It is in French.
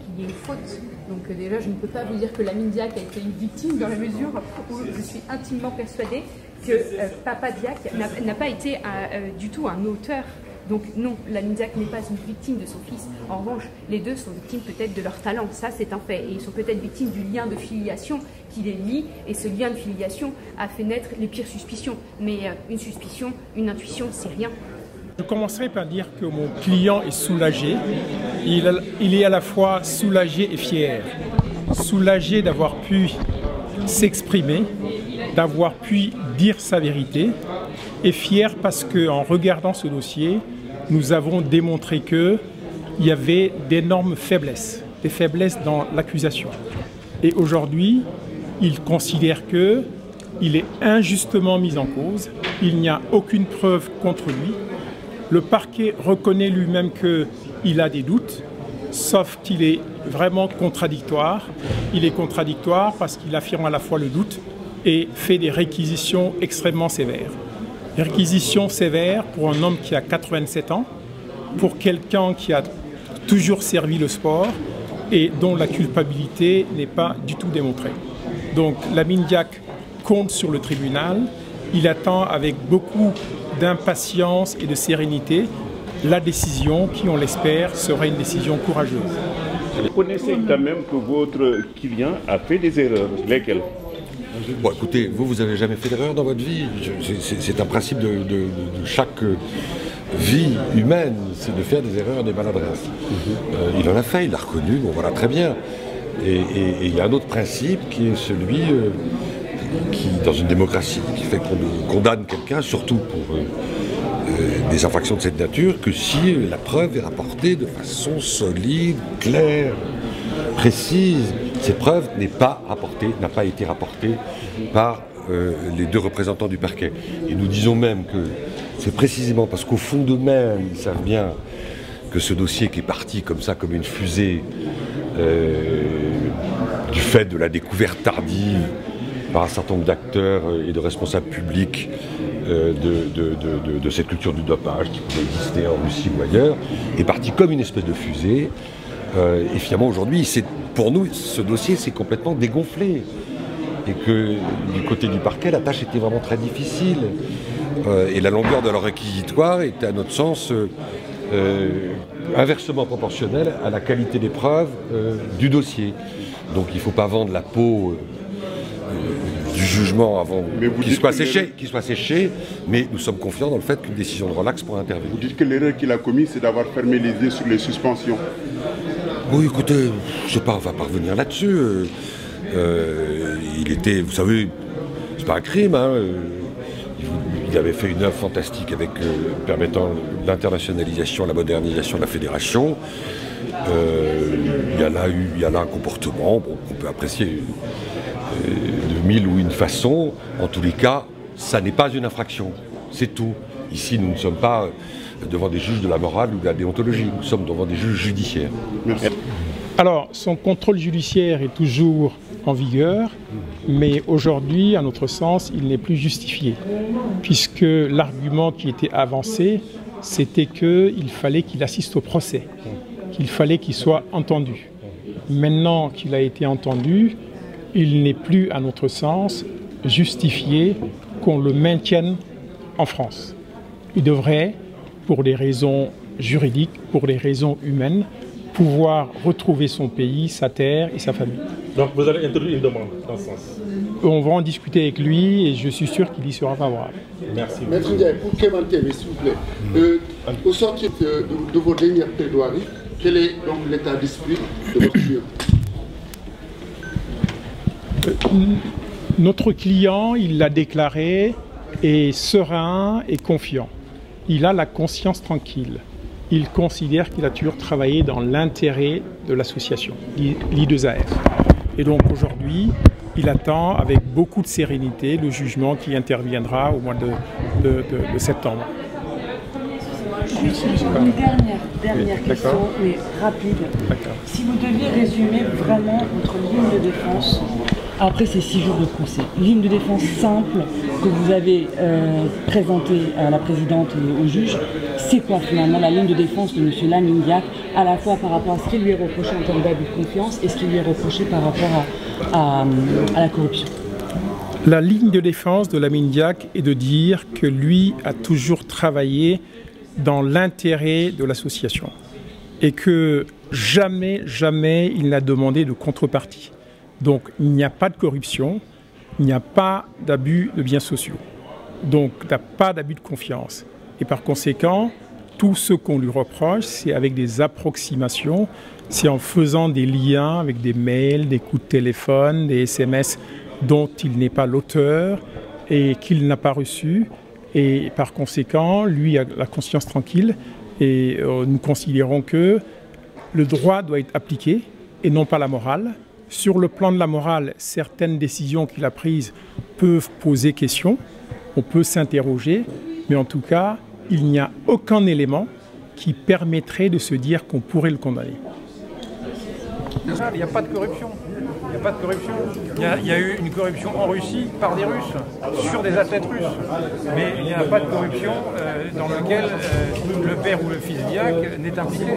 qu'il y ait une faute. Donc déjà, je ne peux pas vous dire que Lamine Diack a été une victime dans la mesure où je suis intimement persuadée que Papa Diack n'a pas été du tout un auteur. Donc non, Lamine Diack n'est pas une victime de son fils. En revanche, les deux sont victimes peut-être de leur talent, ça c'est un fait. Et ils sont peut-être victimes du lien de filiation qui les lie, et ce lien de filiation a fait naître les pires suspicions. Mais une suspicion, une intuition, c'est rien. Je commencerai par dire que mon client est soulagé. Il est à la fois soulagé et fier. Soulagé d'avoir pu s'exprimer, d'avoir pu dire sa vérité, et fier parce qu'en regardant ce dossier, nous avons démontré qu'il y avait d'énormes faiblesses, des faiblesses dans l'accusation. Et aujourd'hui, il considère qu'il est injustement mis en cause, il n'y a aucune preuve contre lui. Le parquet reconnaît lui-même qu'il a des doutes, sauf qu'il est vraiment contradictoire. Il est contradictoire parce qu'il affirme à la fois le doute et fait des réquisitions extrêmement sévères. Des réquisitions sévères pour un homme qui a 87 ans, pour quelqu'un qui a toujours servi le sport et dont la culpabilité n'est pas du tout démontrée. Donc Lamine Diack compte sur le tribunal. Il attend avec beaucoup d'impatience et de sérénité la décision qui, on l'espère, sera une décision courageuse. Vous connaissez quand même que votre client a fait des erreurs. Lesquelles? Bon, écoutez, vous n'avez jamais fait d'erreur dans votre vie. C'est un principe de chaque vie humaine, c'est de faire des erreurs, des maladresses. Il en a fait, il l'a reconnu, bon voilà, très bien. Et il y a un autre principe qui est celui qui, dans une démocratie, qui fait qu'on condamne quelqu'un, surtout pour des infractions de cette nature, que si la preuve est rapportée de façon solide, claire, précise. Cette preuve n'a pas été rapportée par les deux représentants du parquet. Et nous disons même que c'est précisément parce qu'au fond d'eux-mêmes, ils savent bien que ce dossier qui est parti comme ça, comme une fusée, du fait de la découverte tardive par un certain nombre d'acteurs et de responsables publics de cette culture du dopage qui pouvait exister en Russie ou ailleurs, est parti comme une espèce de fusée. Et finalement, aujourd'hui, pour nous, ce dossier s'est complètement dégonflé. Et que du côté du parquet, la tâche était vraiment très difficile. Et la longueur de leur réquisitoire était, à notre sens, inversement proportionnelle à la qualité des preuves du dossier. Donc il ne faut pas vendre la peau du jugement avant qu'il soit séché, mais nous sommes confiants dans le fait qu'une décision de relax pourra intervenir. Vous dites que l'erreur qu'il a commise, c'est d'avoir fermé les yeux sur les suspensions. Oui, écoutez, je ne sais pas, on va pas revenir là-dessus. Il était, vous savez, c'est pas un crime, hein, il avait fait une œuvre fantastique avec permettant l'internationalisation, la modernisation de la fédération. Il y a là un comportement qu'on peut apprécier de mille ou une façons. En tous les cas, ça n'est pas une infraction, c'est tout. Ici, nous ne sommes pas devant des juges de la morale ou de la déontologie, nous sommes devant des juges judiciaires. Merci. Alors, son contrôle judiciaire est toujours en vigueur, mais aujourd'hui, à notre sens, il n'est plus justifié, puisque l'argument qui était avancé, c'était qu'il fallait qu'il assiste au procès, qu'il fallait qu'il soit entendu. Maintenant qu'il a été entendu, il n'est plus, à notre sens, justifié qu'on le maintienne en France. Il devrait, pour des raisons juridiques, pour des raisons humaines, pouvoir retrouver son pays, sa terre et sa famille. Donc vous allez introduire une demande dans ce sens? On va en discuter avec lui et je suis sûr qu'il y sera favorable. Merci. Maître Ndiaye, pour commenter, s'il vous plaît, au sortir de vos dernières plaidoiries, quel est donc l'état d'esprit de votre client? Notre client, il l'a déclaré, est serein et confiant. Il a la conscience tranquille. Il considère qu'il a toujours travaillé dans l'intérêt de l'association, l'I2AF. Et donc aujourd'hui, il attend avec beaucoup de sérénité le jugement qui interviendra au mois de septembre. Juste une dernière question, mais rapide. Si vous deviez résumer vraiment votre ligne de défense après ces 6 jours de procès. Ligne de défense simple que vous avez présentée à la présidente et au juge, c'est quoi finalement la ligne de défense de M. Lamine Diack, à la fois par rapport à ce qui lui est reproché en termes d'abus de confiance et ce qui lui est reproché par rapport à la corruption? La ligne de défense de Lamine Diack est de dire que lui a toujours travaillé dans l'intérêt de l'association et que jamais il n'a demandé de contrepartie. Donc il n'y a pas de corruption, il n'y a pas d'abus de biens sociaux, donc il n'y a pas d'abus de confiance. Et par conséquent, tout ce qu'on lui reproche, c'est avec des approximations, c'est en faisant des liens avec des mails, des coups de téléphone, des SMS dont il n'est pas l'auteur et qu'il n'a pas reçu. Et par conséquent, lui a la conscience tranquille et nous considérons que le droit doit être appliqué et non pas la morale. Sur le plan de la morale, certaines décisions qu'il a prises peuvent poser question, on peut s'interroger, mais en tout cas, il n'y a aucun élément qui permettrait de se dire qu'on pourrait le condamner. Il n'y a pas de corruption. Il n'y a pas de corruption. Il y a eu une corruption en Russie par des Russes, sur des athlètes russes. Mais il n'y a pas de corruption dans laquelle le père ou le fils Diack n'est impliqué.